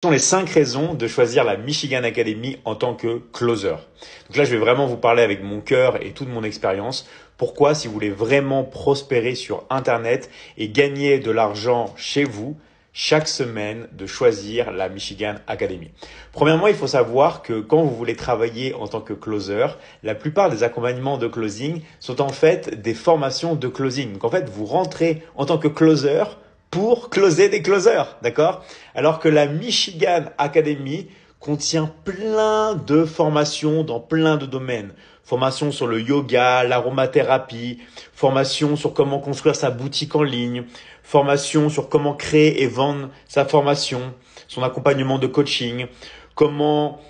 Sont les 5 raisons de choisir la Michigan Academy en tant que closer. Donc là, je vais vraiment vous parler avec mon cœur et toute mon expérience. Pourquoi, si vous voulez vraiment prospérer sur Internet et gagner de l'argent chez vous, chaque semaine de choisir la Michigan Academy. Premièrement, il faut savoir que quand vous voulez travailler en tant que closer, la plupart des accompagnements de closing sont en fait des formations de closing. Donc en fait, vous rentrez en tant que closer pour closer des closers, d'accord? Alors que la Michigan Academy contient plein de formations dans plein de domaines. Formation sur le yoga, l'aromathérapie, formation sur comment construire sa boutique en ligne, formation sur comment créer et vendre sa formation, son accompagnement de coaching, comment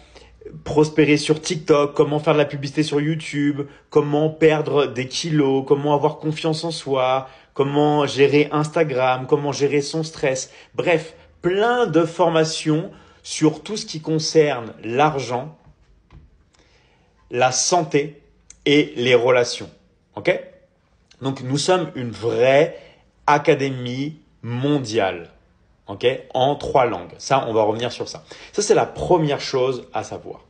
prospérer sur TikTok, comment faire de la publicité sur YouTube, comment perdre des kilos, comment avoir confiance en soi, comment gérer Instagram, comment gérer son stress. Bref, plein de formations sur tout ce qui concerne l'argent, la santé et les relations. Ok? Donc, nous sommes une vraie académie mondiale. Ok, en 3 langues. Ça, on va revenir sur ça. Ça, c'est la première chose à savoir.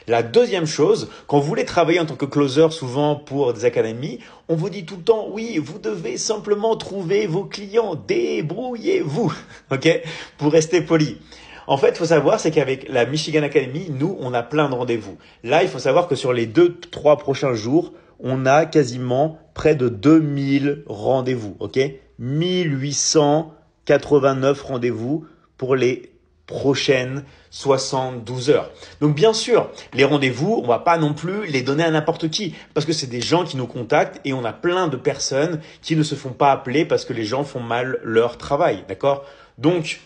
La deuxième chose, quand vous voulez travailler en tant que closer, souvent pour des académies, on vous dit tout le temps, oui, vous devez simplement trouver vos clients, débrouillez-vous, ok, pour rester poli. En fait, il faut savoir, c'est qu'avec la Michigan Academy, nous, on a plein de rendez-vous. Là, il faut savoir que sur les 2-3 prochains jours, on a quasiment près de 2000 rendez-vous, ok, 1889 rendez-vous pour les prochaines 72 heures. Donc bien sûr, les rendez-vous, on va pas non plus les donner à n'importe qui parce que c'est des gens qui nous contactent et on a plein de personnes qui ne se font pas appeler parce que les gens font mal leur travail, d'accord? Donc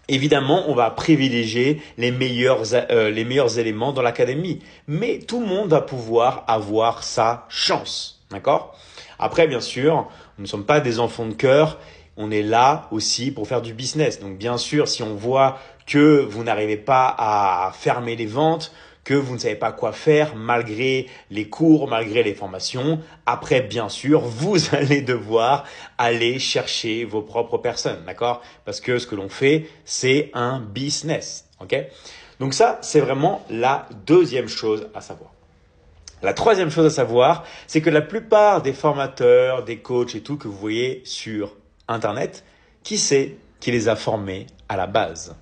évidemment, on va privilégier les meilleurs éléments dans l'académie, mais tout le monde va pouvoir avoir sa chance, d'accord? Après, bien sûr, nous ne sommes pas des enfants de cœur. On est là aussi pour faire du business. Donc, bien sûr, si on voit que vous n'arrivez pas à fermer les ventes, que vous ne savez pas quoi faire malgré les cours, malgré les formations, après, bien sûr, vous allez devoir aller chercher vos propres personnes, d'accord? Parce que ce que l'on fait, c'est un business, ok? Donc ça, c'est vraiment la deuxième chose à savoir. La troisième chose à savoir, c'est que la plupart des formateurs, des coachs et tout que vous voyez sur Internet, qui c'est qui les a formés à la base?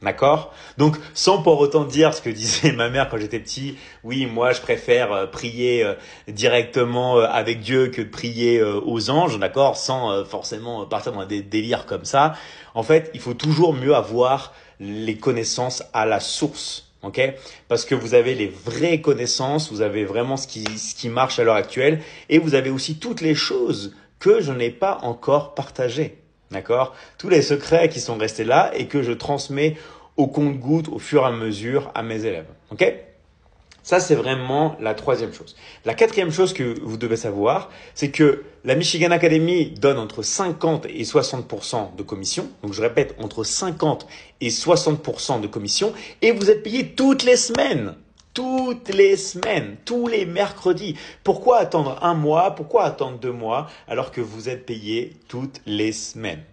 D'accord? Donc, sans pour autant dire ce que disait ma mère quand j'étais petit, oui, moi, je préfère prier directement avec Dieu que de prier aux anges, d'accord? Sans forcément partir dans des délires comme ça. En fait, il faut toujours mieux avoir les connaissances à la source. Ok? Parce que vous avez les vraies connaissances, vous avez vraiment ce qui marche à l'heure actuelle et vous avez aussi toutes les choses que je n'ai pas encore partagées. D'accord? Tous les secrets qui sont restés là et que je transmets au compte-gouttes au fur et à mesure à mes élèves. Ok? Ça, c'est vraiment la troisième chose. La quatrième chose que vous devez savoir, c'est que la Michigan Academy donne entre 50 et 60% de commission. Donc, je répète, entre 50 et 60% de commission. Et vous êtes payé toutes les semaines. Toutes les semaines, tous les mercredis. Pourquoi attendre 1 mois? Pourquoi attendre 2 mois alors que vous êtes payé toutes les semaines?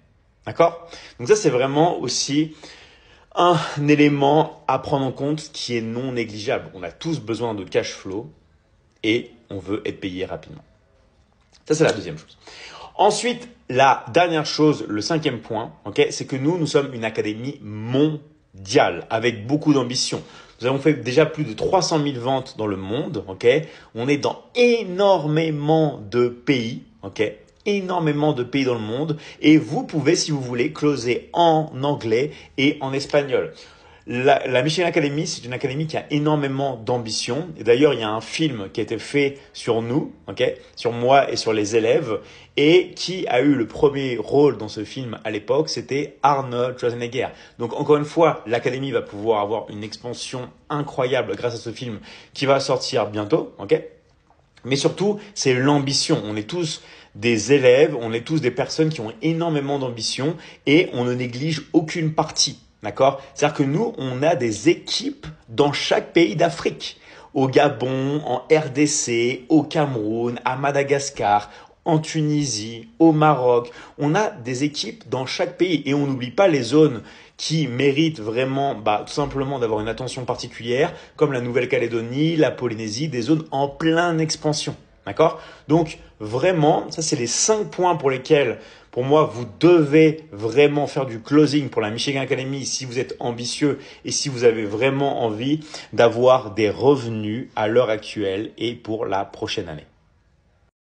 D'accord? Donc ça, c'est vraiment aussi un élément à prendre en compte qui est non négligeable. On a tous besoin de cash flow et on veut être payé rapidement. Ça, c'est la deuxième chose. Ensuite, la dernière chose, le cinquième point, ok, c'est que nous sommes une académie mondiale avec beaucoup d'ambition. Nous avons fait déjà plus de 300 000 ventes dans le monde, ok. On est dans énormément de pays, ok. Énormément de pays dans le monde et vous pouvez, si vous voulez, closer en anglais et en espagnol. La Michigan Academy, c'est une académie qui a énormément d'ambition. Et d'ailleurs, il y a un film qui a été fait sur nous, ok, sur moi et sur les élèves. Et qui a eu le premier rôle dans ce film à l'époque, c'était Arnold Schwarzenegger. Donc encore une fois, l'académie va pouvoir avoir une expansion incroyable grâce à ce film qui va sortir bientôt, ok. Mais surtout, c'est l'ambition. On est tous des élèves, on est tous des personnes qui ont énormément d'ambition et on ne néglige aucune partie. D'accord? C'est-à-dire que nous, on a des équipes dans chaque pays d'Afrique. Au Gabon, en RDC, au Cameroun, à Madagascar, en Tunisie, au Maroc. On a des équipes dans chaque pays et on n'oublie pas les zones qui méritent vraiment tout simplement d'avoir une attention particulière, comme la Nouvelle-Calédonie, la Polynésie, des zones en pleine expansion. D'accord? Donc vraiment, ça c'est les 5 points pour lesquels, pour moi, vous devez vraiment faire du closing pour la Michigan Academy si vous êtes ambitieux et si vous avez vraiment envie d'avoir des revenus à l'heure actuelle et pour la prochaine année.